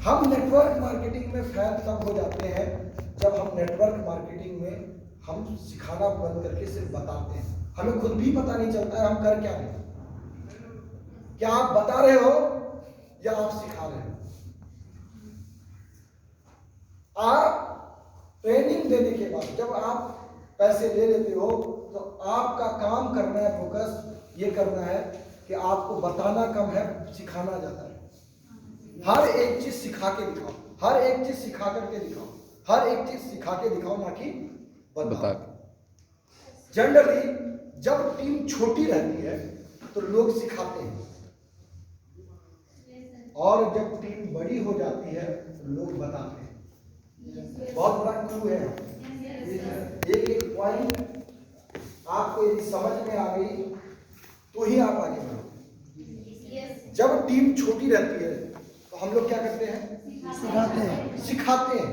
हम network marketing में fail तब हो जाते हैं जब हम नेटवर्क मार्केटिंग में हम सिखाना बंद करके सिर्फ बताते हैं। हमें खुद भी पता नहीं चलता है हम कर क्या रहे हैं। क्या आप बता रहे हो या आप सिखा रहे हो? आप ट्रेनिंग देने के बाद जब आप पैसे ले लेते हो तो आपका काम करना है, फोकस ये करना है कि आपको बताना कम है, सिखाना ज्यादा है। हर एक चीज सिखा के दिखाओ, हर एक चीज सिखा करके दिखाओ, हर एक चीज सिखा के दिखाओ, ना कि बताओ। जनरली जब टीम छोटी रहती है तो लोग सिखाते हैं, और जब टीम बड़ी हो जाती है तो लोग बताते हैं। बहुत बड़ा क्लू है। एक एक पॉइंट आपको यदि समझ में आ गई तो ही आप आगे बढ़ो। जब टीम छोटी रहती है तो हम लोग क्या करते हैं? सिखाते हैं।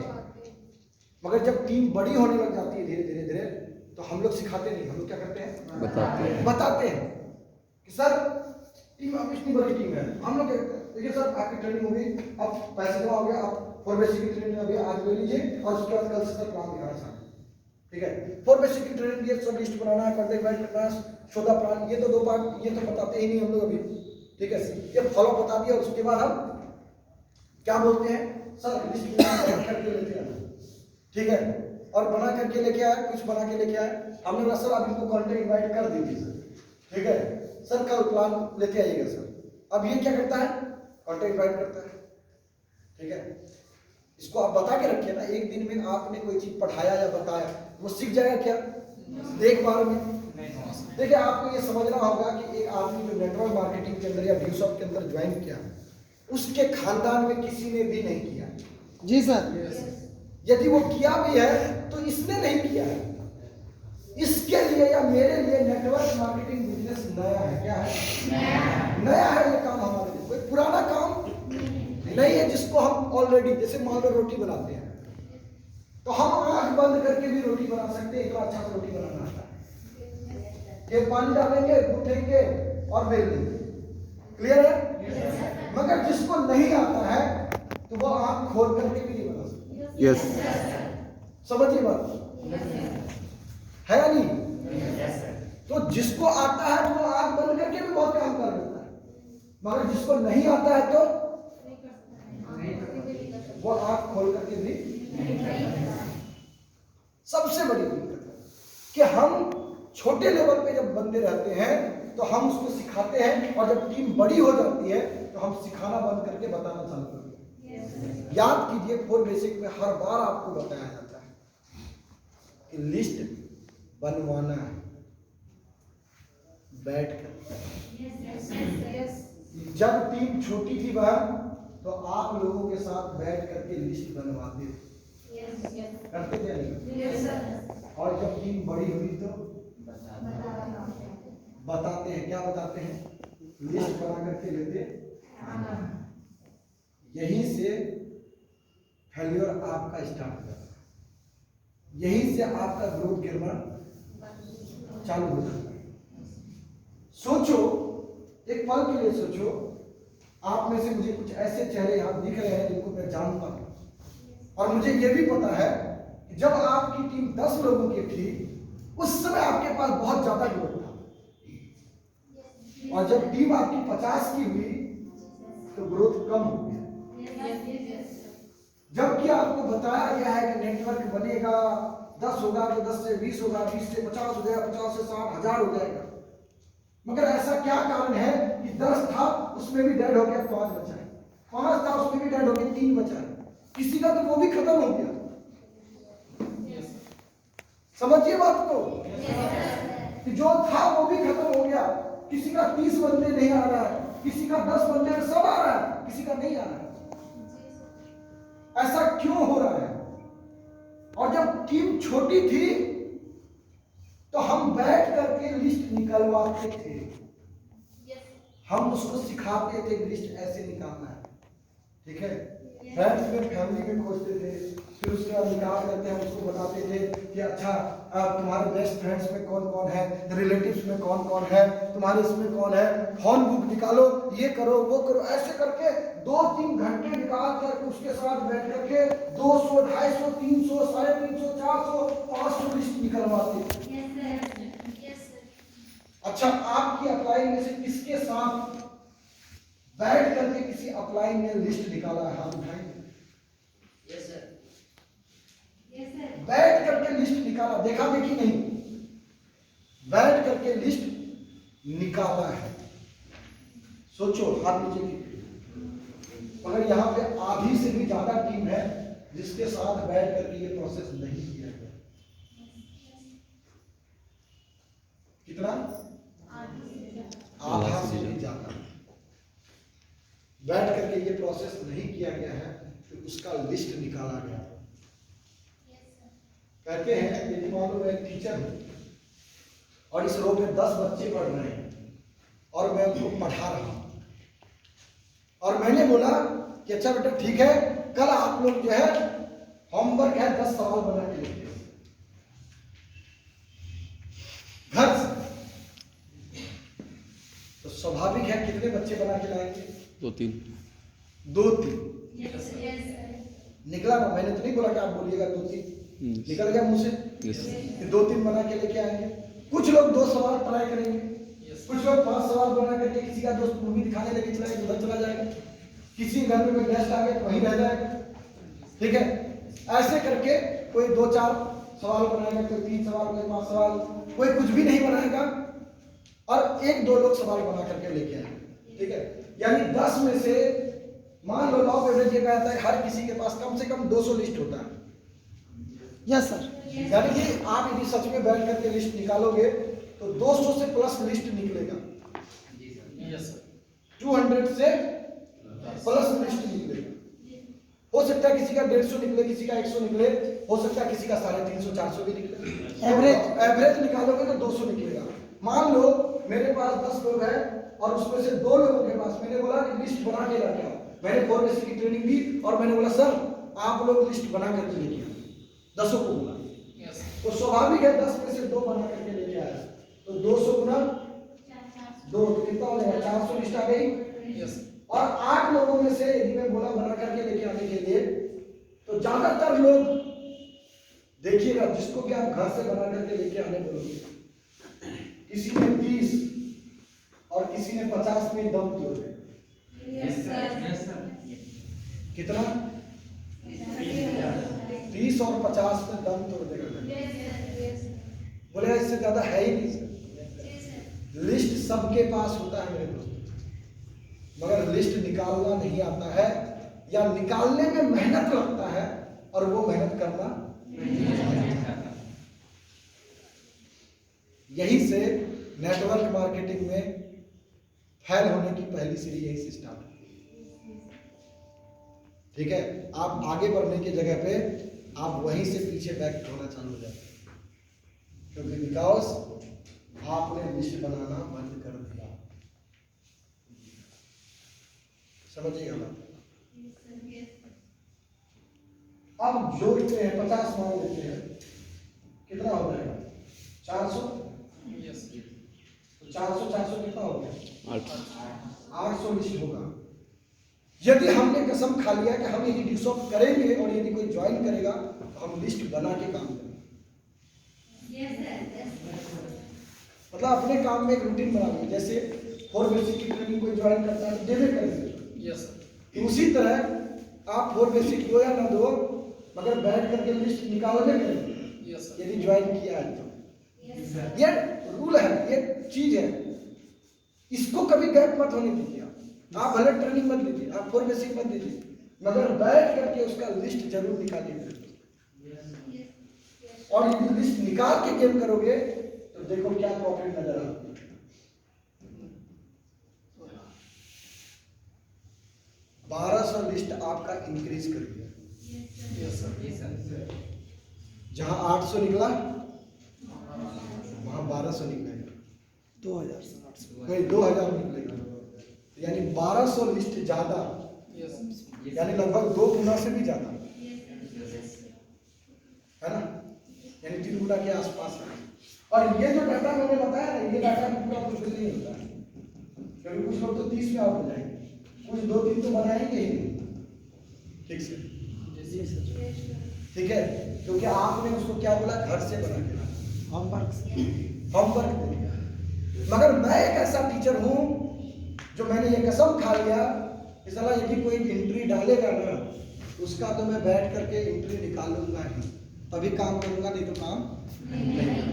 मगर जब टीम बड़ी होने लग जाती है धीरे धीरे धीरे तो हम लोग सिखाते नहीं, हम लोग क्या करते हैं? बताते हैं कि सर टीम अब इतनी बड़ी टीम है, हम लोग क्या करते हैं? देखिए सर आपकी ट्रेनिंग हो गई, अब पैसे जमा हो गया, आप 4 बेसिक की ट्रेनिंग अभी आज ले लीजिए और उसके बाद कल से सर प्लान दिखाना चाहते हैं। ठीक है, 4 बेसिक की ट्रेनिंग, ये सब लिस्ट बनाना है, कॉन्टेक्ट इवेंट करना है, सौदा प्लान, ये तो 2 पार्ट, ये तो बताते ही नहीं हम लोग अभी। ठीक है, ये फॉलो बता दिया, उसके बाद हम क्या बोलते हैं? सर लिस्ट बना करके लेते हैं। ठीक है, और बना करके लेके आए, कुछ बना के लेके आए, हमने बोला सर आप इनको कॉन्टेक्ट इनवाइट कर दीजिए सर। ठीक है सर, कल प्लान लेके आइएगा सर। अब ये क्या करता है? कॉन्टेक्ट इनवाइट करता है। ठीक है, इसको आप बता के रखिए ना, एक दिन में आपने कोई चीज पढ़ाया या बताया, वो सीख जाएगा क्या एक बार में? देखिए आपको ये समझना होगा कि एक आदमी जो नेटवर्क मार्केटिंग के अंदर या व्यूशॉप के अंदर ज्वाइन किया, उसके खानदान में किसी ने भी नहीं किया। जी सर। यदि वो किया भी है तो इसने नहीं किया है। इसके लिए या मेरे लिए नेटवर्क मार्केटिंग बिजनेस नया है। क्या है? नया है ये काम हमारे लिए, कोई पुराना काम नहीं है जिसको हम ऑलरेडी, जैसे मान लो रोटी बनाते हैं तो हम आंख बंद करके भी रोटी बना सकते हैं, इतना अच्छा से रोटी बनाना आता है। ये पानी डालेंगे, गूंथेंगे और बेल देंगे। क्लियर है? मगर जिसको नहीं आता है तो वो आंख खोल करके भी नहीं बना सकता। यस। समझिए बात है या नहीं? तो जिसको आता है वो आंख बंद करके भी बहुत काम कर लेता है, मगर जिसको नहीं आता है तो वो आंख खोल करके भी सबसे बड़ी दिक्कत है कि हम छोटे लेवल पे जब बंदे रहते हैं तो हम उसको सिखाते हैं, और जब टीम बड़ी हो जाती है तो हम सिखाना बंद करके बताना चालू करते हैं। याद कीजिए 4 बेसिक में हर बार आपको बताया जाता है कि लिस्ट बनवाना है बैठकर। जब टीम छोटी थी बहन तो आप लोगों के साथ बैठ करके लिस्ट बनवाते थे, करते थे नहीं? और जब टीम बड़ी हुई तो बताते हैं। क्या बताते हैं? लिस्ट बना करके लेते। यहीं से फेल्योर आपका स्टार्ट हो जाता है, यहीं से आपका ग्रोथ गिरना चालू हो जाता है। सोचो, एक पल के लिए सोचो, आप में से मुझे कुछ ऐसे चेहरे यहाँ दिख रहे हैं जिनको मैं जानता हूं, और मुझे यह भी पता है कि जब आपकी टीम 10 लोगों की थी उस समय आपके पास बहुत ज्यादा ग्रोथ था, और जब टीम आपकी 50 की हुई तो ग्रोथ कम हो गया। जबकि आपको बताया गया है कि नेटवर्क बनेगा, 10 होगा तो 10 से 20 होगा, 20 से 50 हो जाएगा, 50 से 60, 1000 हो जाएगा। मगर ऐसा क्या कारण है कि 10 था उसमें भी डेड हो गया, 5 बचा है, 5 था उसमें भी डेड हो गया, 3 बचा है, किसी का तो वो भी खत्म हो गया। समझिए बात को कि जो था वो भी खत्म हो गया। किसी का 30 बंदे नहीं आ रहा है, किसी का 10 बंदे में सब आ रहा है, किसी का नहीं आ रहा है। ऐसा क्यों हो रहा है? और जब टीम छोटी थी तो हम बैठ करके लिस्ट निकलवाते थे, हम उसको सिखाते थे लिस्ट ऐसे निकालना है। ठीक है, फ्रेंड्स में फैमिली में खोजते थे, फिर उसके बाद निकाल करके हम उसको बताते थे कि अच्छा तुम्हारे बेस्ट फ्रेंड्स में कौन कौन है, रिलेटिव्स में कौन कौन है, तुम्हारे इसमें कौन है, फोन बुक निकालो, ये करो वो करो, ऐसे करके 2-3 घंटे निकाल कर उसके साथ बैठ करके 200, 250, 300, 350, 400, 500 लिस्ट निकलवाते। अच्छा, आपकी अप्लाई में से किसके साथ बैठ करके किसी अप्लाई ने लिस्ट निकाला है? हाथ उठाएंगे। Yes sir, yes sir. बैठ करके लिस्ट निकाला, देखा देखी नहीं, बैठ करके लिस्ट निकाला है। सोचो, हाथ नीचे की, मगर यहाँ पे आधी से भी ज्यादा टीम है जिसके साथ बैठ करके ये प्रोसेस नहीं किया गया। कितना? आधा से भी ज्यादा बैठ करके ये प्रोसेस नहीं किया गया है कि उसका लिस्ट निकाला गया। कहते हैं यदि मान लो मैं एक टीचर हूं और इस रो में 10 बच्चे पढ़ रहे हैं और मैं उनको पढ़ा रहा हूं और मैंने बोला कि अच्छा बेटा ठीक है, कल आप लोग जो है होमवर्क है 10 सवाल बना के लिखिए घर से। तो स्वाभाविक है कितने बच्चे बना के लाएंगे? 2-3 निकला ना, मैंने तो नहीं बोला कि आप बोलिएगा 2-3, निकल गया मुंह से। 2-3 बना के लेके आएंगे। कुछ लोग 2 सवाल ट्राई करेंगे, कुछ लोग 5 सवाल बना करके किसी का दोस्त मूवी दिखाने लेके चला उधर चला जाएगा, किसी घर में कोई गेस्ट आ गया तो वहीं रह जाएगा। ठीक है, ऐसे करके कोई 2-4 सवाल बनाएगा, कोई 3 सवाल, कोई 5 सवाल, कोई कुछ भी नहीं बनाएगा और 1-2 लोग सवाल बना करके लेके आएंगे। ठीक है, यानी 10 में से मान लो लॉ एवरेज ये कहता है हर किसी के पास कम से कम 200 लिस्ट होता है। Yes sir. यानी कि आप यदि सच में बैठ करके लिस्ट निकालोगे तो 200 से प्लस लिस्ट निकलेगा। Yes sir. 200 से प्लस लिस्ट निकलेगा। हो सकता है किसी का 150 निकले, किसी का 100 निकले, हो सकता है किसी का 350, 400 भी निकले। एवरेज निकालोगे तो 200 निकलेगा। मान लो मेरे पास 10 लोग हैं और उसमें से 2 लोगों के पास मैंने बोला कि लिस्ट बना के लेके आओ। मैंने 4 बेसिक की ट्रेनिंग दी और मैंने बोला सर आप लोग लिस्ट बना करके लेके आओ, 10 को बोला। तो स्वाभाविक है 10 में से 2 बना करके लेके आया, तो 200 गुना 2 तो कितना हो जाएगा? 400 लिस्ट आ गई। और 8 लोगों में से यदि मैं बोला बना करके लेके आने के लिए, तो ज्यादातर लोग देखिएगा जिसको कि आप घर से बना करके लेके आने बोलोगे, किसी ने 30 और किसी ने 50 में दम तोड़। कितना? 30 और 50 में दम तोड़ देगा। बोले इससे ज्यादा है ही नहीं सर। लिस्ट सबके पास होता है मेरे दोस्त, मगर लिस्ट निकालना नहीं आता है या निकालने में मेहनत लगता है और वो मेहनत करना नहीं आता। यही से नेटवर्क मार्केटिंग में फेल होने की पहली सीढ़ी यही से स्टार्ट होती है। ठीक है, आप आगे बढ़ने की जगह पे आप वहीं से पीछे बैक होना चालू हो जाते हैं, क्योंकि बिकॉज आपने लिस्ट बनाना बंद कर दिया। समझिएगा बात। अब जोड़ते हैं, 50 मान लेते हैं, कितना हो जाएगा? 400। 400 कितना हो गया? 800 लिस्ट होगा। यदि हमने कसम खा लिया कि हम यदि डिसऑफ करेंगे और यदि कोई ज्वाइन करेगा तो हम लिस्ट बना के काम करेंगे। मतलब अपने काम में एक रूटीन बना लीजिए। जैसे 4 बेसिक की ट्रेनिंग कोई ज्वाइन करता है तो देवे करेंगे। Yes sir. उसी तरह आप 4 बेसिक दो या ना दो, मगर बैठ करके लिस्ट निकालने करेंगे। Yes sir. यदि ज्वाइन किया है तो ये रूल है, ये चीज है, इसको कभी गैप मत होने दीजिए। आप भले ट्रेनिंग मत लीजिए, आप 4 बेसिक मत दीजिए, मगर बैठ करके उसका लिस्ट जरूर निकालिए। और यदि लिस्ट निकाल के गेम करोगे तो देखो क्या प्रॉफिट नजर आता है। 1200 लिस्ट आपका इंक्रीज करिए। जहां 800 निकला वहां 1200 निकलेगा, 2000 निकलेगा, यानी 1200 लिस्ट ज्यादा यानी लगभग 2 गुना से भी ज्यादा है ना, यानी 3 गुना के आसपास है। और ये जो डाटा मैंने बताया ना, ये डाटा भी पूरा कुछ नहीं होता है, क्योंकि कुछ लोग तो 30 में आउट हो जाएंगे, कुछ 2-3 तो बनाएंगे ही नहीं। ठीक से, ठीक है, क्योंकि आपने उसको क्या बोला, घर से बना के होमवर्क दे दिया। मगर मैं एक ऐसा टीचर हूं जो मैंने ये कसम खा लिया कि साला यदि कोई एंट्री डालेगा ना, उसका तो मैं बैठ करके एंट्री निकालूंगा ही, तभी काम करूंगा, नहीं तो काम नहीं।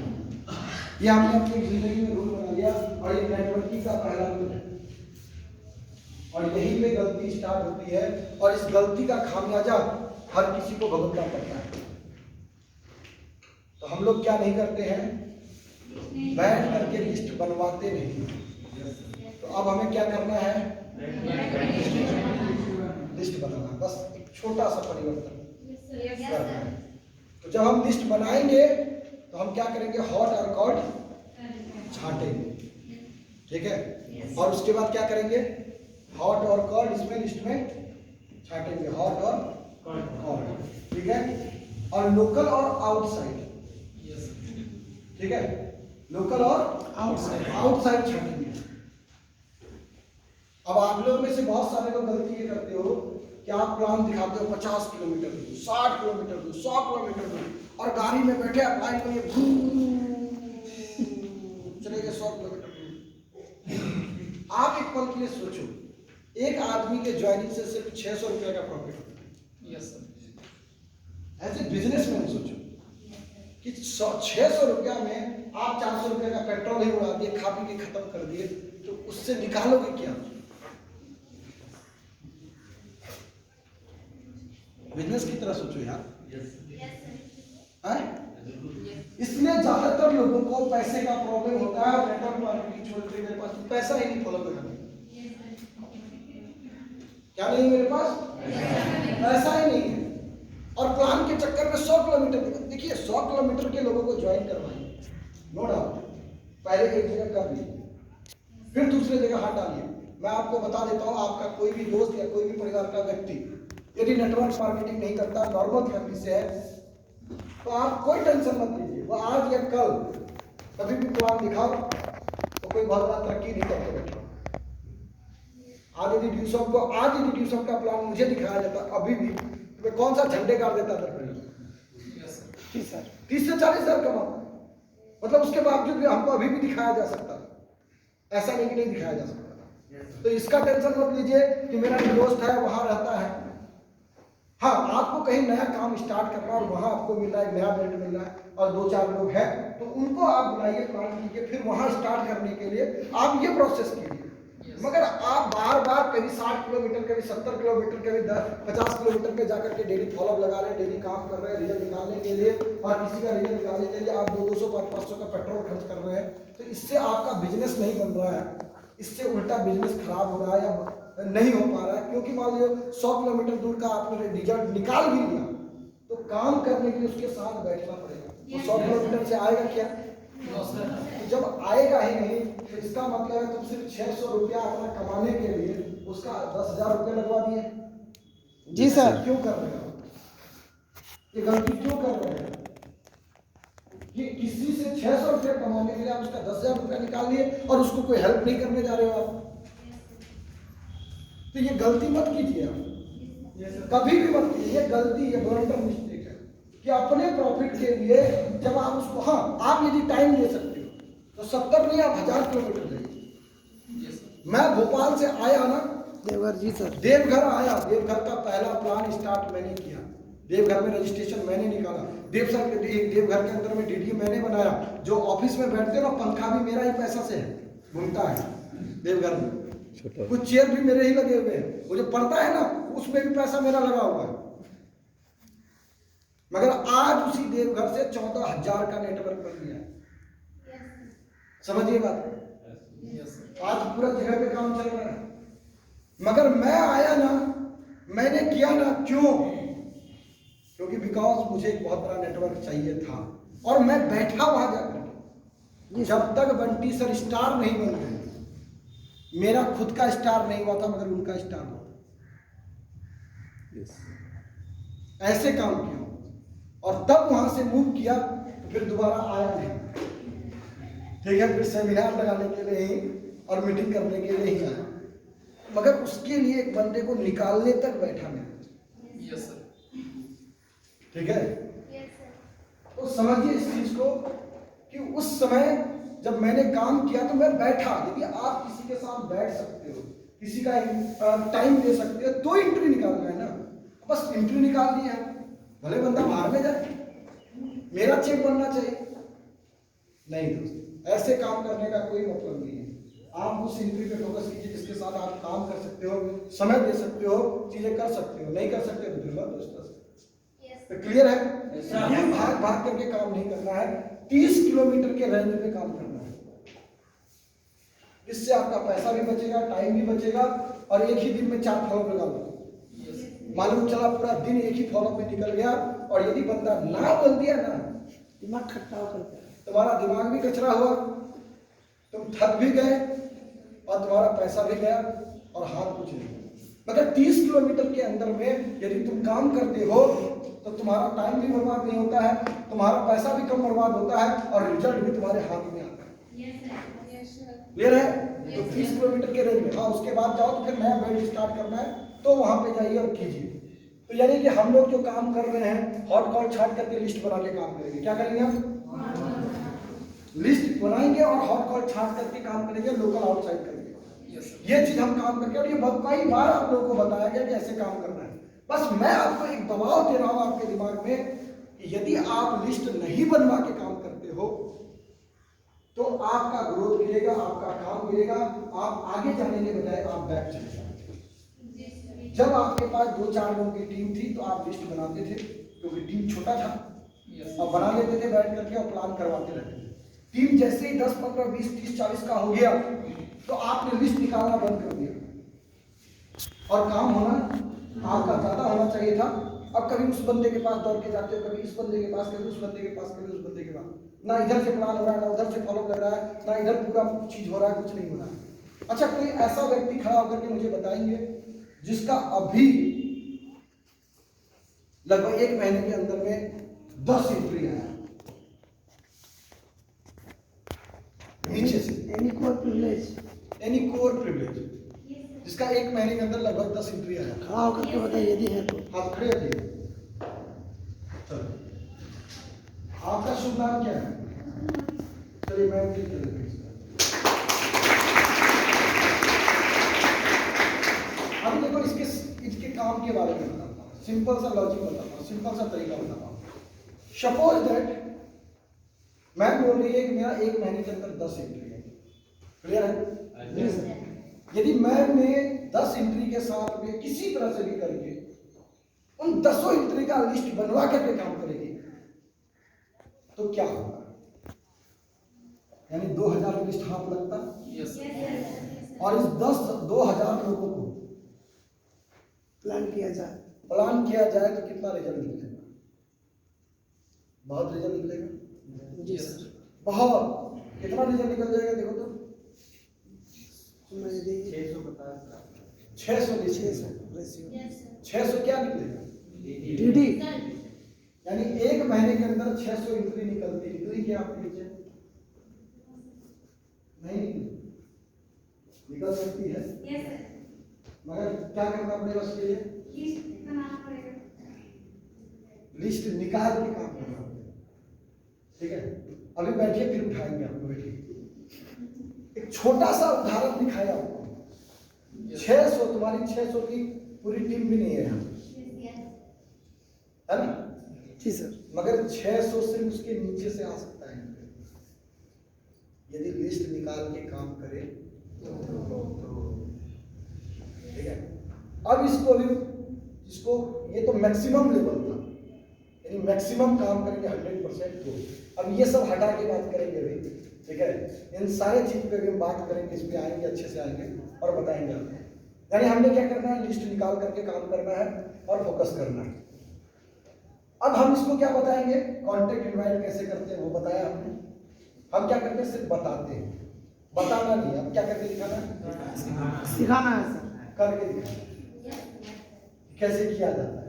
ये हमने अपनी जिंदगी में रूल बना लिया, और ये नेटवर्किंग का पहला रूल है, और यही पे गलती स्टार्ट होती है, और इस गलती का खामियाजा हर किसी को भुगतना पड़ता है। तो हम लोग क्या नहीं करते हैं, बैठ करके लिस्ट बनवाते नहीं। तो अब हमें क्या करना है, लिस्ट बनाना, बस एक छोटा सा परिवर्तन करना है। तो जब हम लिस्ट बनाएंगे तो हम क्या करेंगे, हॉट और कॉल्ड छांटेंगे, ठीक है, और उसके बाद क्या करेंगे, हॉट और कॉल्ड इसमें लिस्ट में छांटेंगे, हॉट और कॉल्ड, ठीक है, और लोकल और आउटसाइड, ठीक है, लोकल और आउटसाइड छांटेंगे। अब आप लोग में से बहुत सारे लोग गलती ये करते हो कि आप प्लान दिखाते हो 50 किलोमीटर दूर, 60 किलोमीटर दूर, 100 किलोमीटर दूर, और गाड़ी में बैठे अप्लाई करिए चले गए 100 किलोमीटर दूर। आप एक पल के लिए सोचो, एक आदमी के ज्वाइनिंग से सिर्फ 600 रुपए का प्रॉफिट होता है। Yes sir. ऐसे बिजनेस में सोचो कि 600 रुपया में आप 400 रुपये का पेट्रोल ही उड़ा दिए, खा पी के खत्म कर दिए, तो उससे निकालोगे क्या? बिजनेस की तरह सोचो यार। इसलिए ज्यादातर लोगों को पैसे का प्रॉब्लम होता है, और नेटवर्क मार्केटिंग छोड़ के मेरे पास पैसा ही नहीं फॉलो करना, क्या नहीं, मेरे पास पैसा ही नहीं है, और प्लान के चक्कर में 100 किलोमीटर, देखिए 100 किलोमीटर के लोगों को ज्वाइन करवाइए, नो डाउट, पहले एक जगह कर लिए, फिर दूसरी जगह हटा लिए। मैं आपको बता देता हूँ, आपका कोई भी दोस्त या कोई भी परिवार का व्यक्ति यदि नेटवर्क मार्केटिंग नहीं करता, नॉर्मल फैमिली से है, तो आप कोई टेंशन मत लीजिए, वो आज या कल कभी भी प्लान दिखाओ तो कोई बहुत बड़ा तरक्की नहीं करके बैठा। आज यदि ड्यूसम का प्लान मुझे दिखाया जाता अभी भी, तो मैं कौन सा झंडे गाड़ देता था, 30 से 40 हजार कमाता, मतलब उसके बावजूद भी हमको अभी भी दिखाया जा सकता, ऐसा नहीं कि नहीं दिखाया जा सकता। तो इसका टेंशन मत लीजिए कि मेरा जो दोस्त है वहां रहता है। हाँ, आपको कहीं नया काम स्टार्ट करना और वहां आपको मिल रहा है, नया बेल्ट मिल रहा है, और 2-4 लोग हैं, तो उनको आप बुलाइए, प्लान कीजिए, फिर वहां स्टार्ट करने के लिए आप ये प्रोसेस कीजिए। मगर आप बार बार कभी 60 किलोमीटर, कभी 70 किलोमीटर, कभी 50 किलोमीटर पे जाकर के डेली फॉलोअप लगा रहे हैं, डेली काम कर रहे हैं रिजल्ट निकालने के लिए, और किसी का रिजल्ट निकालने के लिए आप 200-500 का पेट्रोल खर्च कर रहे हैं, तो इससे आपका बिजनेस नहीं बन रहा है, इससे उल्टा बिजनेस खराब हो रहा है या नहीं हो पा रहा है। क्योंकि मान लो 100 किलोमीटर दूर का आपने रिजल्ट निकाल भी लिया, तो काम करने के लिए उसके साथ बैठना पड़ेगा, वो 100 किलोमीटर से आएगा क्या? तो जब आएगा ही नहीं, तो इसका मतलब है तुम सिर्फ 600 रुपया अपना कमाने के लिए उसका 10,000 रुपये लगवा दिए। जी सर। क्यों कर रहे हो ये गलती, क्यों कर रहे हैं कि किसी से 600 रुपये कमाने के लिए आप उसका 10,000 रुपया निकाल लिए और उसको कोई हेल्प नहीं करने जा रहे हो आप। तो ये गलती मत कीजिए आप, कभी भी मत कीजिए, ये गलती, ये ब्लंडर मिस्टेक है कि अपने प्रॉफिट के लिए जब आप उसको, हाँ आप यदि टाइम ले सकते हो तो 70 नहीं आप 1000 किलोमीटर जाइए। मैं भोपाल से आया ना देवघर, जी सर, देवघर आया, देवघर का पहला प्लान स्टार्ट मैंने किया, देवघर में रजिस्ट्रेशन मैंने निकाला, देवघर के अंदर में डीडी मैंने बनाया, जो ऑफिस में बैठते ना पंखा भी मेरा ही पैसा से है, घूमता है देवघर में, कुछ चेयर भी मेरे ही लगे हुए हैं, वो जो पड़ता है ना उसमें भी पैसा मेरा लगा हुआ है। मगर आज उसी देवघर से 14,000 का नेटवर्क बन गया है, समझिए बात, आज पूरा जगह पे काम चल रहा है। मगर मैं आया ना, मैंने किया ना, क्यों? क्योंकि बिकॉज मुझे एक बहुत बड़ा नेटवर्क चाहिए था, और मैं बैठा वहां जाकर, जब तक बंटी सर स्टार नहीं बन गए, मेरा खुद का स्टार नहीं हुआ था, मगर उनका स्टार हुआ। ऐसे काम किया और तब वहां से मूव किया तो फिर दोबारा आया नहीं। ठीक है, फिर सेमिनार लगाने के लिए ही और मीटिंग करने के लिए ही आया, मगर उसके लिए एक बंदे को निकालने तक बैठा नहीं। Yes sir. ठीक है, तो समझिए इस चीज को कि उस समय जब मैंने काम किया तो मैं बैठा। यदि आप किसी के साथ बैठ सकते हो, किसी का टाइम दे सकते हो, तो एंट्री निकालना है ना। बस एंट्री निकाल दी है, भले बंदा बाहर में जाए, मेरा चेक बनना चाहिए। नहीं दोस्त, ऐसे काम करने का कोई मतलब नहीं है। आप उस एंट्री पे फोकस कीजिए जिसके साथ आप काम कर सकते हो, समय दे सकते हो, चीजें कर सकते हो। नहीं कर सकते तो फिर मत दोस्तों। तो क्लियर है? ये भाग भाग करके काम नहीं करना है, 30 किलोमीटर के रेंज में काम करना है। इससे आपका पैसा भी बचेगा, टाइम भी बचेगा, और एक ही दिन में 4 फॉलोअप लगा लो। मालूम चला पूरा दिन एक ही फॉलोअप में निकल गया, और यदि बंदा ना बोल दिया ना, दिमाग खट्टा होकर तुम्हारा दिमाग भी कचरा हुआ, तुम थक भी गए और तुम्हारा पैसा भी गया और हाथ कुछ नहीं। मगर 30 किलोमीटर के अंदर में यदि तुम काम करते हो तो तुम्हारा टाइम भी बर्बाद नहीं होता है, तुम्हारा पैसा भी कम बर्बाद होता है, और रिजल्ट भी तुम्हारे हाथ में आता है। क्लियर है? तो 30 किलोमीटर के रेंज में, हाँ, उसके बाद जाओ तो फिर नया बेल्ट स्टार्ट करना है तो वहां पे जाइए और कीजिए। तो यानी कि हम लोग जो काम कर रहे हैं, हॉट कॉल छाट करके लिस्ट बना के काम करेंगे। क्या करेंगे हम? लिस्ट बनाएंगे और हॉट कॉल छाट करके काम करेंगे, लोकल आउटसाइड करेंगे। ये चीज हम काम करके, और ये कई बार आप लोगों को बताया गया कि ऐसे काम करना है। बस मैं आपको एक दबाव दे रहा हूं आपके दिमाग में कि यदि आप लिस्ट नहीं बनवा के काम करते हो तो आपका ग्रोथ गिरेगा, आपका काम गिरेगा, आप आगे जाने के बजाय आप बैक चले जाएंगे। जब आपके पास 2-4 लोगों की टीम थी तो आप लिस्ट बनाते थे, क्योंकि टीम छोटा था, और बना लेते थे बैठ करके और प्लान करवाते रहते थे। टीम जैसे ही 10, 15, 20, 30, 40 का हो गया तो आपने लिस्ट निकालना बंद कर दिया, और काम होना आपका ज्यादा होना चाहिए था। अब कभी उस बंदे के पास दौड़ के जाते हो, कभी इस बंदे के पास, कभी उस बंदे के पास, कभी उस बंदे के पास, ना इधर से प्लान हो रहा है, ना उधर से फॉलो कर रहा है, ना इधर पूरा चीज हो रहा है, कुछ नहीं हो रहा है। अच्छा, कोई ऐसा व्यक्ति खड़ा होकर के मुझे बताएंगे जिसका अभी लगभग 1 महीने के अंदर में 10 एंट्री आया नीचे से? एनी कोर प्रिविलेज, जिसका 1 महीने के अंदर लगभग 10 एंट्री आया। खड़ा होकर के बताइए यदि है तो। आप खड़े हो जाइए। चलो, आपका शुभ नाम क्या है? चलिए मैं उनकी कर देता हूं। अभी देखो इसके काम के बारे में बताता हूँ, सिंपल सा लॉजिक बताता हूँ, सिंपल सा तरीका बताता हूँ। सपोज दैट मैं बोल रही है कि मेरा 1 महीने के अंदर 10 एंट्री है। क्लियर है? यदि मैं 10 एंट्री के साथ में किसी तरह से भी करके उन 10 एंट्री का लिस्ट बनवा करके काम करेगी तो क्या होगा? यानी 2000 लिस्ट हाथ लगता, और इस 2000 लोगों को प्लान किया जाए तो कितना रिजल्ट निकलेगा? बहुत रिजल्ट निकलेगा जी सर। बहुत। कितना रिजल्ट निकल जाएगा देखो तो? 600 क्या निकलेगा? डीडी। यानी 1 महीने के अंदर 600 एंट्री निकलती क्या आपके नीचे? नहीं निकल सकती है, मगर क्या करना पड़ेगा उसके लिए? लिस्ट निकाल के काम करना पड़ेगा। ठीक है, अभी बैठिए, फिर उठाएंगे आपको। बैठिए, एक छोटा सा उदाहरण दिखाया आपको। 600, तुम्हारी 600 की पूरी टीम भी नहीं है ना? जी सर। मगर 600 से उसके नीचे से आ सकता है यदि लिस्ट निकाल के काम करे तो। ठीक है, अब इसको ये तो मैक्सिमम लेवल था, यानी मैक्सिमम काम करेंगे 100%। तो अब ये सब हटा के बात करेंगे अभी। ठीक है, इन सारे चीज पे भी हम बात करेंगे, इस पे आएंगे, अच्छे से आएंगे और बताएंगे आपको। यानी हमने क्या करना है? लिस्ट निकाल करके काम करना है और फोकस करना है। अब हम इसको क्या बताएंगे? कॉन्टेक्ट इनवाइट कैसे करते हैं वो बताया हमने। हम क्या करते हैं? सिर्फ बताते हैं, बताना नहीं। अब क्या करके दिखाना है? सिखाना है सर, करके दिखाना। कैसे किया जाता है।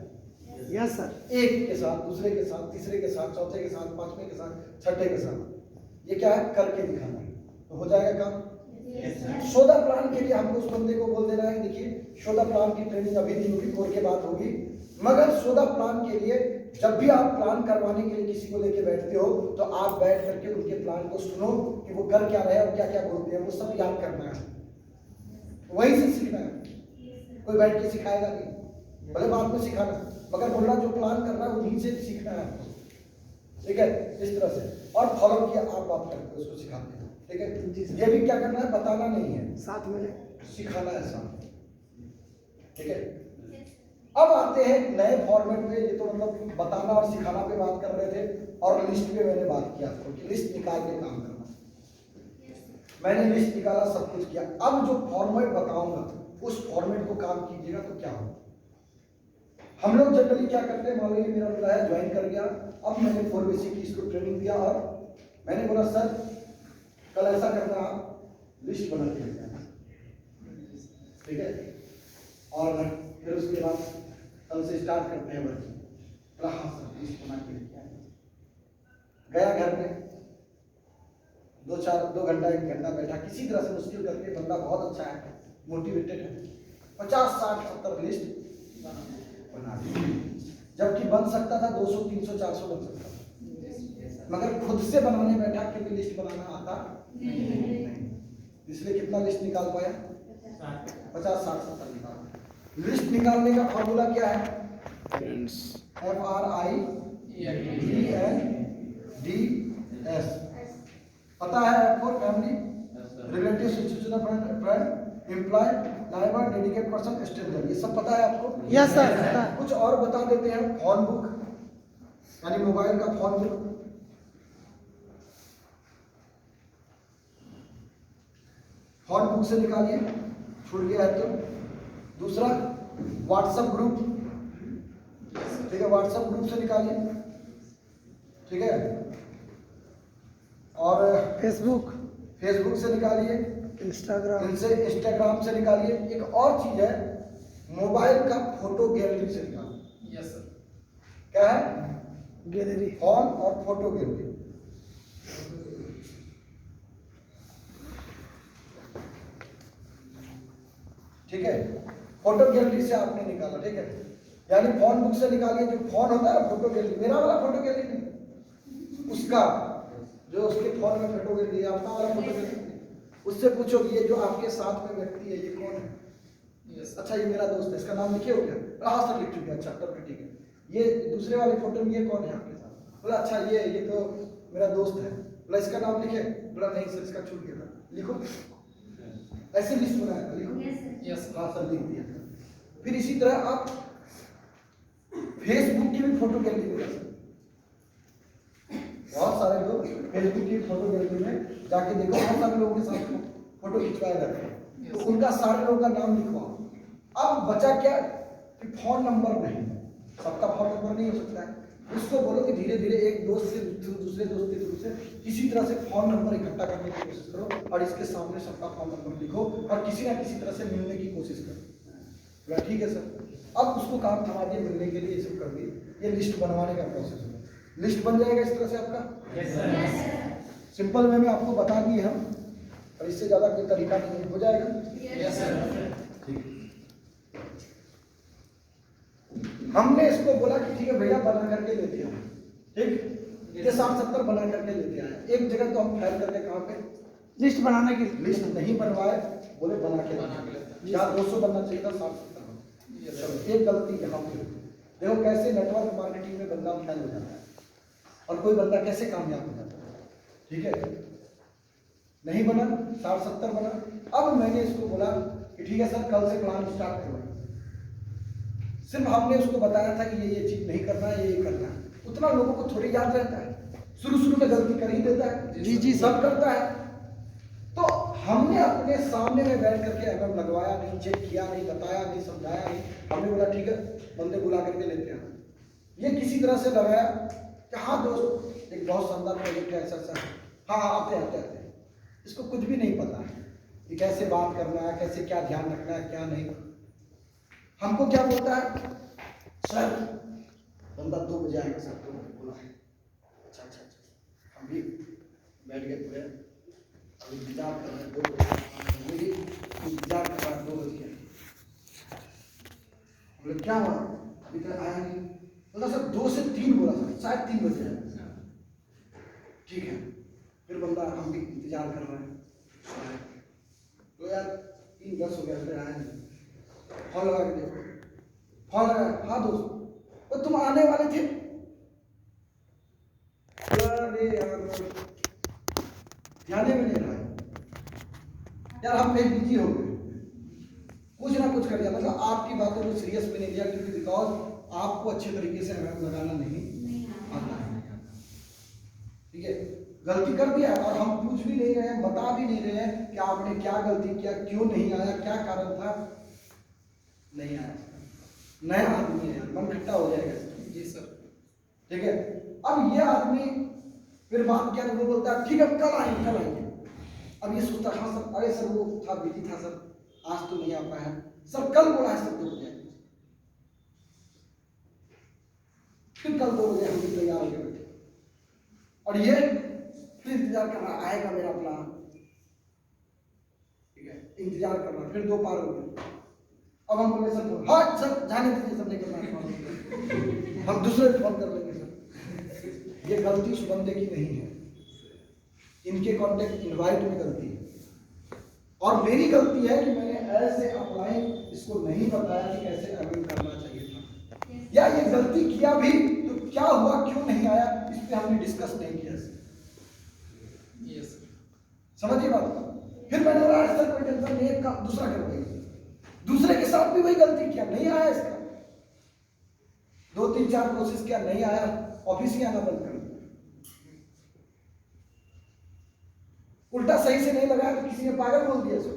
Yes sir. एक के साथ, दूसरे के साथ, तीसरे के साथ, चौथे के साथ, पांचवें के साथ, छठे के साथ, ये क्या है, करके दिखाना है, तो हो जाएगा काम। शो द प्लान के लिए हमको उस बंदे को बोल देना है, देखिए शो द प्लान की ट्रेनिंग अभी नहीं होगी, कोर के बाद होगी, मगर शो द प्लान के लिए जब भी आप प्लान करवाने के लिए किसी को लेके बैठते हो तो आप बैठ करके उनके प्लान को सुनो कि वो कर क्या रहे हैं और क्या क्या बोलते हैं, वो सब याद करना है, वहीं से सीखना है। कोई बैठ के सिखाएगा नहीं, भले बाद में सिखाना, मगर बोलना जो प्लान करना है वहीं से सीखना है आपको, ठीक है, इस तरह से। और फॉलो किया आप बात करके उसको सिखाते हैं, ठीक है। ये भी क्या करना है, बताना नहीं है, साथ में सिखाना है साथ, ठीक है। अब आते हैं नए फॉर्मेट में, ये तो मतलब बताना और सिखाना पे बात कर रहे थे, और लिस्ट पे मैंने बात किया आपको कि लिस्ट निकाल के काम करना, मैंने लिस्ट निकाला, सब कुछ किया। अब जो फॉर्मेट बताऊंगा उस फॉर्मेट को काम कीजिएगा तो क्या होगा। हम लोग जनरली क्या करते हैं, मान लीजिए मेरा बोला है ज्वाइन कर गया, अब मैंने 4 बेसिक की इसको ट्रेनिंग दिया और मैंने बोला सर कल ऐसा करना, आप लिस्ट बना के लेते हैं, ठीक है, और फिर उसके बाद कल से स्टार्ट करते हैं वर्किंग। हाँ सर लिस्ट बना के लेते हैं, गया घर में 2 घंटा 1 घंटा बैठा, किसी तरह से मुश्किल करके, बंदा बहुत अच्छा है, मोटिवेटेड है, 50 60 70 लिस्ट बना दी, जबकि बन सकता था 200 300 400 बन सकता था, मगर खुद से बनाने बैठा क्योंकि लिस्ट बनाना आता नहीं, इसलिए कितना लिस्ट निकाल पाया, 50 60 70 निकाल। लिस्ट निकालने का फॉर्मूला क्या है, FRIENDS, पता है आपको, family, relative, situational friend, employ, लाइबर, डेडिकेट पर्सन, स्ट्रेंजर, ये सब पता है आपको। Yes sir. कुछ और बता देते हैं, फोन बुक यानी मोबाइल का फोन बुक, फोन बुक से निकालिए, छूट गया है तो। दूसरा व्हाट्सएप ग्रुप, ठीक है, व्हाट्सएप ग्रुप से निकालिए, ठीक है, और फेसबुक से निकालिए, इंस्टाग्राम से निकालिए। एक और चीज है, मोबाइल का फोटो गैलरी से निकालिए। Yes sir. क्या है, गैलरी, फोन और फोटो गैलरी, ठीक है, फोटो गैलरी से आपने निकाला, ठीक है, यानी फोन बुक से निकालिए, जो फोन होता है ना फोटो गैलरी, मेरा वाला फोटो गैलरी नहीं, उसका जो उसके फोन में फोटो गैलरी है, आपका वाला फोटो गैलरी, उससे पूछो कि ये जो आपके साथ में व्यक्ति है ये कौन है। यस। अच्छा ये मेरा दोस्त है, इसका नाम लिखे हो क्या, हाँ सर लिख चुके, अच्छा तब ठीक है। ये दूसरे वाले फोटो में ये कौन है आपके साथ, बोला अच्छा ये तो मेरा दोस्त है, बोला इसका नाम लिखे, बोला नहीं सर इसका छूट गया था, लिखो, ऐसे लिस्ट बनाया था, लिखो। यस। हाँ सर लिख दिया। फिर इसी तरह आप फेसबुक की भी फोटो गैलरी में, बहुत सारे लोग फेसबुक की फोटो गैलरी में जाके देखो, बहुत सारे लोगों के साथ फोटो खिंचवाए जाते हैं, तो उनका सारे लोगों का नाम लिखवाओ। अब बचा क्या कि फोन नंबर नहीं, सबका फोन नंबर नहीं हो सकता है, उसको बोलो कि धीरे धीरे एक दोस्त से दूसरे दोस्त के थ्रू से किसी तरह से फोन नंबर इकट्ठा करने की कोशिश करो और इसके सामने सबका फोन नंबर लिखो और किसी ना किसी तरह से मिलने की कोशिश करो। बोला ठीक है सर, अब उसको काम थमा दिए, मिलने के लिए ये सब कर दिए, ये लिस्ट बनवाने का प्रोसेस है, लिस्ट बन जाएगा इस तरह से आपका। सिंपल वे में आपको बता दिए हम, और इससे ज्यादा कोई तरीका नहीं, हो जाएगा। ठीक, हमने इसको बोला कि ठीक है भैया बना करके लेते हैं, ठीक, ये 60-70 बना करके लेते आए, एक जगह तो हम फैल करके कहाँ पे लिस्ट बनाने की, लिस्ट नहीं बनवाए, बोले बना के क्या 200 बनना चाहिए था, 60-70 चलो एक गलती यहाँ पे। देखो कैसे नेटवर्क मार्केटिंग में बंदा फैल हो जाता है और कोई बंदा कैसे कामयाब हो जाता है, ठीक है, नहीं बना, 60-70 बना। अब मैंने इसको बोला कि ठीक है सर कल से प्लान स्टार्ट करो, सिर्फ हमने उसको बताया था कि ये चीज नहीं करना है, ये करना है, उतना लोगों को थोड़ी याद रहता है, शुरू में गलती कर ही देता है, जी सब करता है। तो हमने अपने सामने में बैठ करके एमएम लगवाया नहीं, चेक किया नहीं, बताया नहीं, समझाया नहीं, हमने बोला ठीक है बंदे बुला करके लेते हैं, ये किसी तरह से लगाया कि हाँ दोस्त एक बहुत शानदार प्रोजेक्ट है, ऐसा ऐसा, हाँ आते आते आते, इसको कुछ भी नहीं पता है कि कैसे बात करना है, कैसे क्या ध्यान रखना है क्या नहीं। हमको क्या बोलता है, सर बंदा 2 बजे आएगा सर, 2 बजे बोला है। अच्छा अच्छा अच्छा, हम भी बैठ गए पूरे, अब इंतजार कर रहे हैं 2 बजे, मेरी इंतजार कर रहा है 2 बजे। बोले क्या हुआ, अभी तक आया नहीं। बोला सर 2 से 3 बोला सर, शायद 3 बजे आएगा। ठीक है, फिर बंदा हम भी इंतजार कर रहे हैं, तो यार 3:10 हो गया, फिर आया नहीं। फोन लगा के देखो, फोन लगा, हाँ दोस्त तो तुम आने वाले थे। अरे यार ध्यान में नहीं रहा यार, हम कहीं बिजी हो गए, कुछ ना कुछ कर दिया। मतलब आपकी बातों को सीरियस में नहीं लिया, क्योंकि बिकॉज आपको अच्छे तरीके से मैम लगाना नहीं आता है। ठीक है, गलती कर दिया और हम पूछ भी नहीं रहे हैं, बता भी नहीं रहे हैं कि आपने क्या गलती किया, क्यों नहीं आया, क्या कारण था। नहीं आया, नया आदमी है, मन खट्टा हो जाएगा। जी सर। ठीक है, अब ये आदमी फिर बात किया तो वो बोलता है ठीक है कल आएंगे कल आएंगे। अब ये सोचता हाँ सर, अरे सर वो था बिजी था सर, आज तो नहीं आ पाया सर, कल बोला है सर 2 बजे। फिर कल 2 बजे हम भी तैयार हो गए, और ये फिर इंतजार कर रहा आएगा मेरा प्लान। ठीक है, इंतजार कर रहा, फिर 2 पार हो गए। अब हम बोले सर हाँ सर जाने दीजिए सर, नहीं करना, हम दूसरे फोन कर लेंगे सर। ये गलती उस बंदे की नहीं है, इनके कांटेक्ट इनवाइट में गलती है, और मेरी गलती है कि मैंने ऐसे अप्लाई इसको नहीं बताया कि कैसे अवेल करना चाहिए था, या ये गलती किया भी तो क्या हुआ, क्यों नहीं आया, इस पे हमने डिस्कस नहीं किया। समझिए बात। फिर मैंने बोला सर कोई टेंशन नहीं, एक काम दूसरा कर देंगे, दूसरे के साथ भी वही गलती किया, नहीं आया इसका, 2-3-4 कोशिश किया नहीं आया, ऑफिस ही आना बंद कर दिया। उल्टा सही से नहीं लगाया तो किसी ने पागल बोल दिया सो,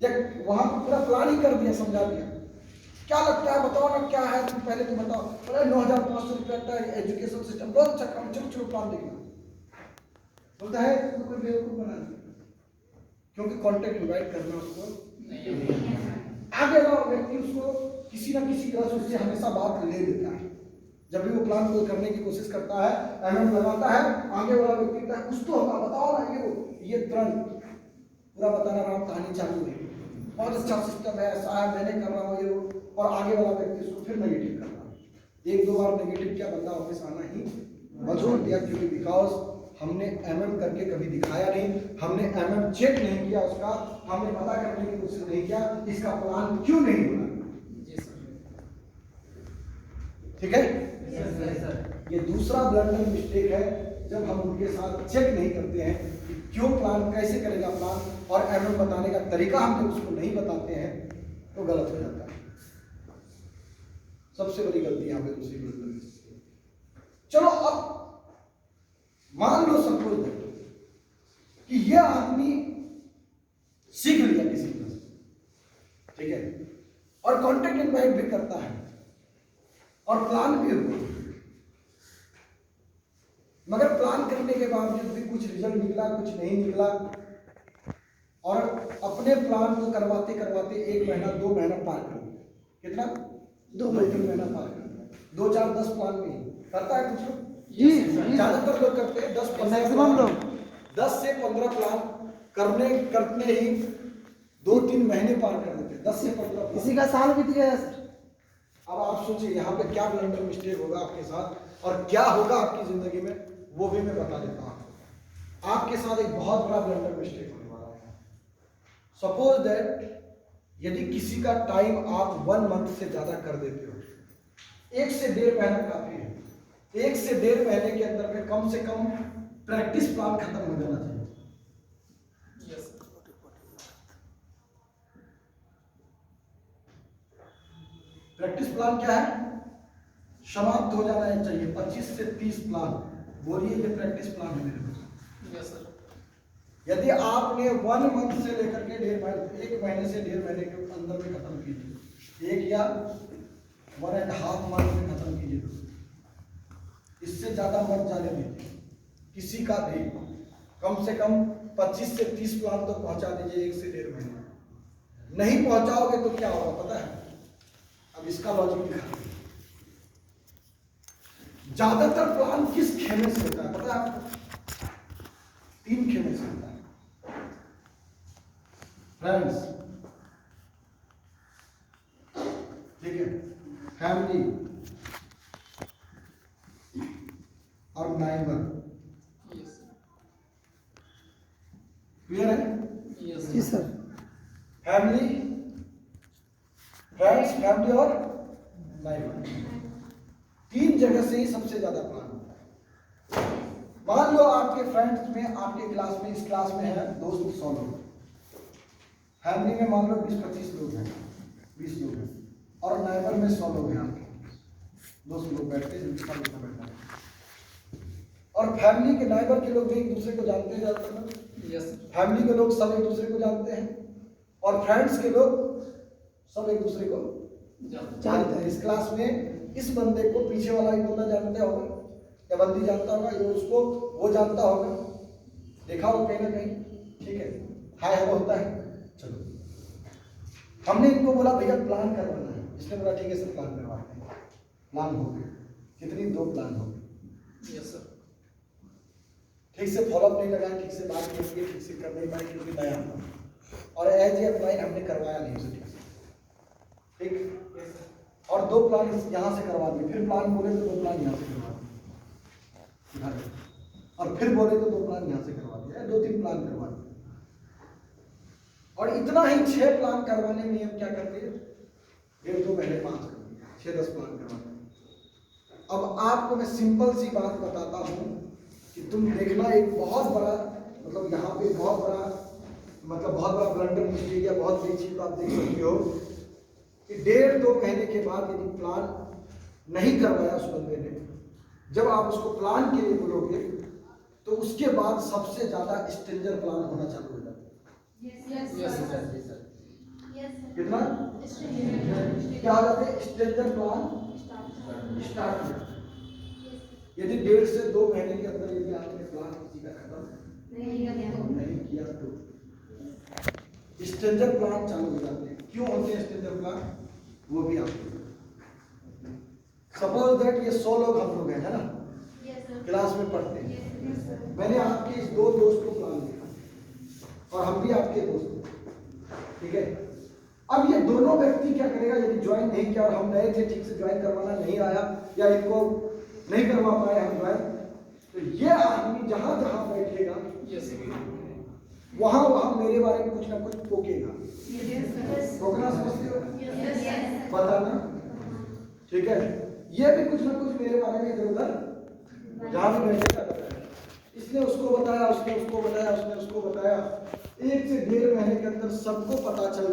या वहां पर पूरा प्लान ही कर दिया, समझा दिया। क्या लगता है बताओ ना, क्या है तुम पहले तुम बताओ। अरे 9,500 रुपया एजुकेशन सिस्टम बहुत अच्छा काम, चलो प्लान देखना। बोलता है तो कोई बेवकूफ बना दिया, क्योंकि कांटेक्ट इनवाइट करना उसको आगे वाला व्यक्ति उसको किसी ना किसी तरह से उससे हमेशा बात ले लेता है। जब भी वो प्लान को करने की कोशिश करता है, एमएम लगाता है, आगे वाला व्यक्ति कहता है कुछ तो होगा बताओ ना, ये तुरंत पूरा बताना रहा कहानी चालू है, बहुत अच्छा सिस्टम है, ऐसा है, मैंने कर रहा हूँ ये, और आगे वाला व्यक्ति उसको फिर नेगेटिव कर रहा है। 1-2 बार नेगेटिव किया, बंदा ऑफिस आना ही बंद छोड़ दिया, क्योंकि बिकॉज हमने एमएम करके कभी दिखाया नहीं, हमने एमएम चेक नहीं किया उसका, हमने पता करने की कोशिश नहीं किया इसका प्लान क्यों नहीं बना। ठीक है, ये दूसरा ब्लंडर मिस्टेक है, जब हम उनके साथ चेक नहीं करते हैं कि क्यों प्लान, कैसे करेगा प्लान, और एमएम बताने का तरीका हम जब उसको नहीं बताते हैं तो गलत हो जाता है। सबसे बड़ी गलती यहाँ पे दूसरी ब्लंडर। चलो अब मान लो सपोज कि यह आदमी सीख लिया किसी तरह से, ठीक है, और कॉन्टेक्ट इनवाइट भी करता है और प्लान भी हुआ, मगर प्लान करने के बावजूद भी कुछ रिजल्ट निकला, कुछ नहीं निकला, और अपने प्लान को करवाते करवाते 1 महीना 2 महीना पार कर दिया। कितना? 2 महीना पार कर दिया। 2-4-10 प्लान में करता है कुछ लोग, जी ज्यादातर लोग करते हैं 10-15 लोग 10 से 15 प्लान करने ही 2-3 महीने पार कर देते हैं, 10 से 15। किसी का साल बीत गया सर। अब आप सोचिए यहाँ पे क्या ब्लंडर मिस्टेक होगा आपके साथ और क्या होगा आपकी जिंदगी में, वो भी मैं बता देता हूँ। आपके साथ एक बहुत बड़ा ब्लंडर मिस्टेक होने वाला है। सपोज दैट यदि किसी का टाइम आप 1 मंथ से ज्यादा कर देते हो, 1 से 1.5 महीना काफी है, 1 से 1.5 महीने के अंदर में कम से कम प्रैक्टिस प्लान खत्म हो जाना चाहिए। प्रैक्टिस प्लान क्या है? समाप्त हो जाना चाहिए 25 से 30 प्लान। बोलिए ये प्रैक्टिस प्लान है मेरे पास। Yes sir. यदि आपने 1 मंथ से लेकर के 1 महीने से 1.5 महीने के अंदर में खत्म कीजिए, 1 या 1.5 मंथ में खत्म कीजिए, इससे ज्यादा मत जाने दीजिए किसी का भी। कम से कम 25 से 30 प्लान तो पहुंचा दीजिए 1 से 1.5 महीने। नहीं पहुंचाओगे तो क्या होगा पता है? अब इसका लॉजिक दिखा। ज्यादातर प्लान किस खेमे से होता है पता है आपको? 3 खेमे से होता है। फ्रेंड्स, ठीक है, फैमिली और नाइबर। क्लियर है? जी सर। फैमिली, फ्रेंड्स, फैमिली और नाइबर, 3 जगह से ही सबसे ज्यादा प्लान होता है। मान लो आपके फ्रेंड्स में, आपके क्लास में, इस क्लास में है दोस्त 100 लोग, फैमिली में मान लो 20-25 लोग हैं, 20 लोग हैं, और नाइबर में 100 लोग हैं आपके, 200 लोग बैठते हैं जिनके साथ उतना बैठना है। और फैमिली के, नाइबर के लोग भी एक दूसरे को जानते हैं ज्यादातर। फैमिली के लोग सब एक दूसरे को जानते हैं, और फ्रेंड्स के लोग सब एक दूसरे को जानते हैं। इस क्लास में इस बंदे को पीछे वाला एक बंदा जानता होगा, या बंदी जानता होगा, ये उसको वो जानता होगा, देखा हो कहीं ना कहीं, ठीक है, हाय हेलो होता है। चलो, हमने इनको बोला भैया प्लान करवाना है, इसने बोला ठीक है सर प्लान करवाते हैं। प्लान हो गए, कितनी 2 प्लान हो गए। Yes sir. ठीक से फॉलोअप नहीं लगाया, ठीक से बात नहीं की, ठीक से कर नहीं पाए क्योंकि नया था, और एज ए प्लान हमने करवाया नहीं उसे ठीक से, ठीक। और 2 प्लान यहाँ से करवा दिए, फिर प्लान बोले तो 2 प्लान यहाँ से करवा दिए, और फिर बोले तो 2 प्लान यहाँ से करवा दिया, 2-3 प्लान करवा दिए। और इतना ही 6 प्लान करवाने में हम क्या करते हैं, 1-2 महीने 5 कर दिया, 6-10 प्लान करवाते हैं। अब आपको मैं सिंपल सी बात बताता हूँ कि तुम देखना, एक बहुत बड़ा, मतलब यहाँ पे बहुत बड़ा, मतलब बहुत बड़ा ब्लंडर मिस्टेक या बहुत बड़ी चीज आप देख सकते हो कि 1.5-2 महीने के बाद यदि प्लान नहीं करवाया उस बंदे ने, जब आप उसको प्लान के लिए बोलोगे तो उसके बाद सबसे ज्यादा स्ट्रेंजर प्लान होना चालू हो जाता है। कितना क्या हो जाते हैं? स्ट्रेंजर प्लान स्टार्ट किया। यदि 1.5 से 2 महीने के अंदर यदि आपने प्लान किसी का खत्म नहीं किया तो स्ट्रेंजर प्लान चालू हो जाते हैं। क्यों होते हैं स्ट्रेंजर प्लान, वो भी आप सपोज दैट ये 100 लोग हम लोग हैं, है ना, क्लास में पढ़ते हैं। मैंने आपके इस 2 दोस्त को प्लान दिया और हम भी आपके दोस्त हैं, ठीक है। अब ये दोनों व्यक्ति क्या करेगा, यदि ज्वाइन नहीं किया और हम नए थे, ठीक से ज्वाइन करवाना नहीं आया या इनको नहीं करवा पाए हम ज्वाइन, तो ये आदमी जहां जहां बैठेगा वहां वहां मेरे बारे में कुछ ना कुछ टोकेगा। टोकना समझते हो? बताना, ठीक है। ये भी कुछ ना कुछ मेरे बारे में इधर उधर जहां भी बैठेगा बताया, इसने उसको बताया, उसने उसको बताया, उसने उसको बताया। 1 से 1.5 महीने के अंदर सबको पता चल